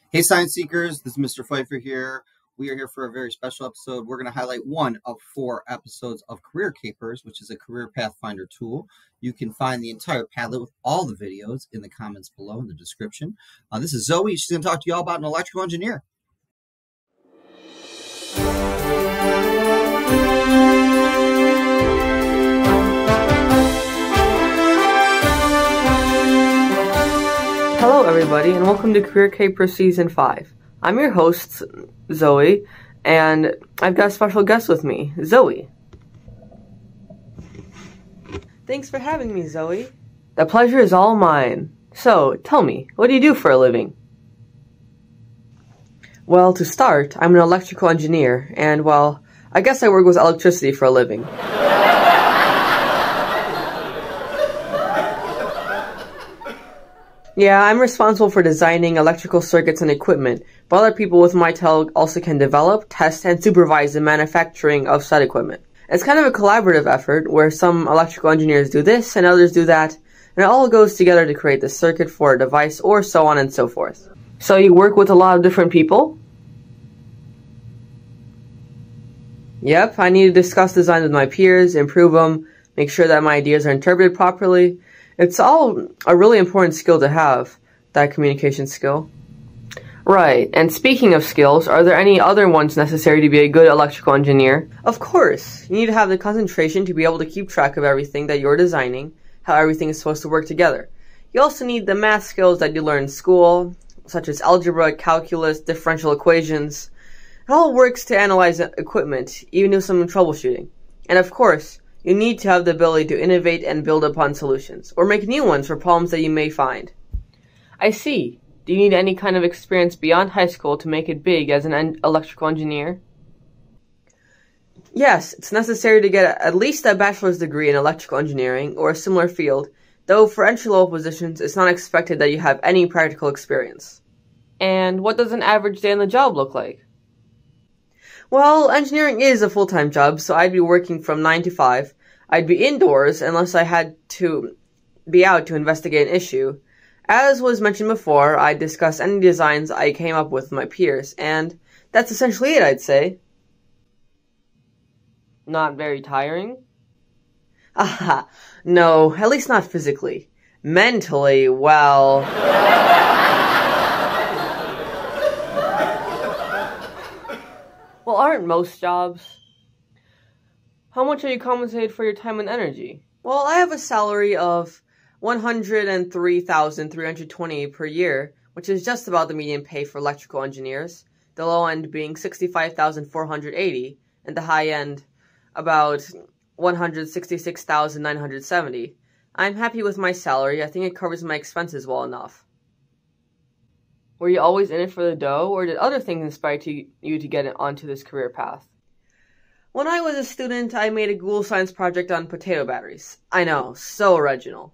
Hey, Science Seekers, this is Mr. Pfeiffer here. We are here for a very special episode. We're going to highlight one of 4 episodes of Career Capers, which is a career pathfinder tool. You can find the entire Padlet with all the videos in the comments below in the description. This is Zoe. She's going to talk to you all about an electrical engineer. Hello everybody, and welcome to Career Capers Season 5. I'm your host, Zoe, and I've got a special guest with me, Zoe. Thanks for having me, Zoe. The pleasure is all mine. So, tell me, what do you do for a living? Well, to start, I'm an electrical engineer, and well, I guess I work with electricity for a living. Yeah, I'm responsible for designing electrical circuits and equipment, but other people with my talent also can develop, test, and supervise the manufacturing of said equipment. It's kind of a collaborative effort where some electrical engineers do this and others do that, and it all goes together to create the circuit for a device or so on and so forth. So you work with a lot of different people? Yep, I need to discuss designs with my peers, improve them, make sure that my ideas are interpreted properly. It's all a really important skill to have, that communication skill. Right, and speaking of skills, are there any other ones necessary to be a good electrical engineer? Of course, you need to have the concentration to be able to keep track of everything that you're designing, how everything is supposed to work together. You also need the math skills that you learn in school, such as algebra, calculus, differential equations. It all works to analyze equipment, even do some troubleshooting. And of course, you need to have the ability to innovate and build upon solutions, or make new ones for problems that you may find. I see. Do you need any kind of experience beyond high school to make it big as an electrical engineer? Yes, it's necessary to get at least a bachelor's degree in electrical engineering or a similar field, though for entry-level positions it's not expected that you have any practical experience. And what does an average day on the job look like? Well, engineering is a full-time job, so I'd be working from 9 to 5. I'd be indoors unless I had to be out to investigate an issue. As was mentioned before, I'd discuss any designs I came up with my peers, and that's essentially it, I'd say. Not very tiring? Aha, no, at least not physically. Mentally, well... Well, aren't most jobs? How much are you compensated for your time and energy? Well, I have a salary of $103,320 per year, which is just about the median pay for electrical engineers, the low end being $65,480, and the high end about $166,970. I'm happy with my salary. I think it covers my expenses well enough. Were you always in it for the dough, or did other things inspire you to get onto this career path? When I was a student, I made a Google Science project on potato batteries. I know, so original.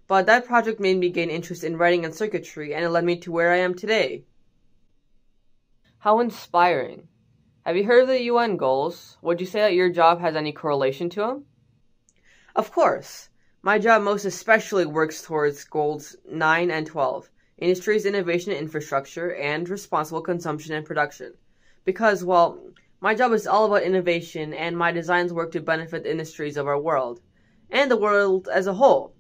But that project made me gain interest in writing and circuitry, and it led me to where I am today. How inspiring. Have you heard of the UN goals? Would you say that your job has any correlation to them? Of course. My job most especially works towards goals 9 and 12. Industries, innovation and infrastructure, and responsible consumption and production. Because, well, my job is all about innovation, and my designs work to benefit the industries of our world, and the world as a whole.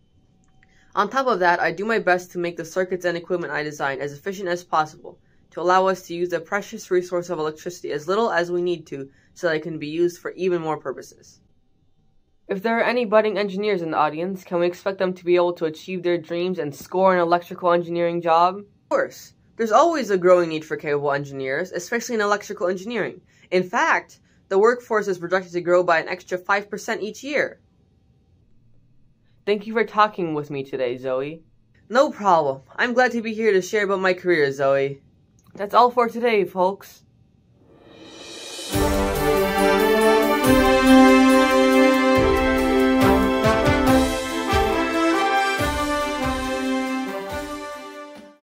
On top of that, I do my best to make the circuits and equipment I design as efficient as possible, to allow us to use the precious resource of electricity as little as we need to, so that it can be used for even more purposes. If there are any budding engineers in the audience, can we expect them to be able to achieve their dreams and score an electrical engineering job? Of course. There's always a growing need for capable engineers, especially in electrical engineering. In fact, the workforce is projected to grow by an extra 5% each year. Thank you for talking with me today, Zoe. No problem. I'm glad to be here to share about my career, Zoe. That's all for today, folks.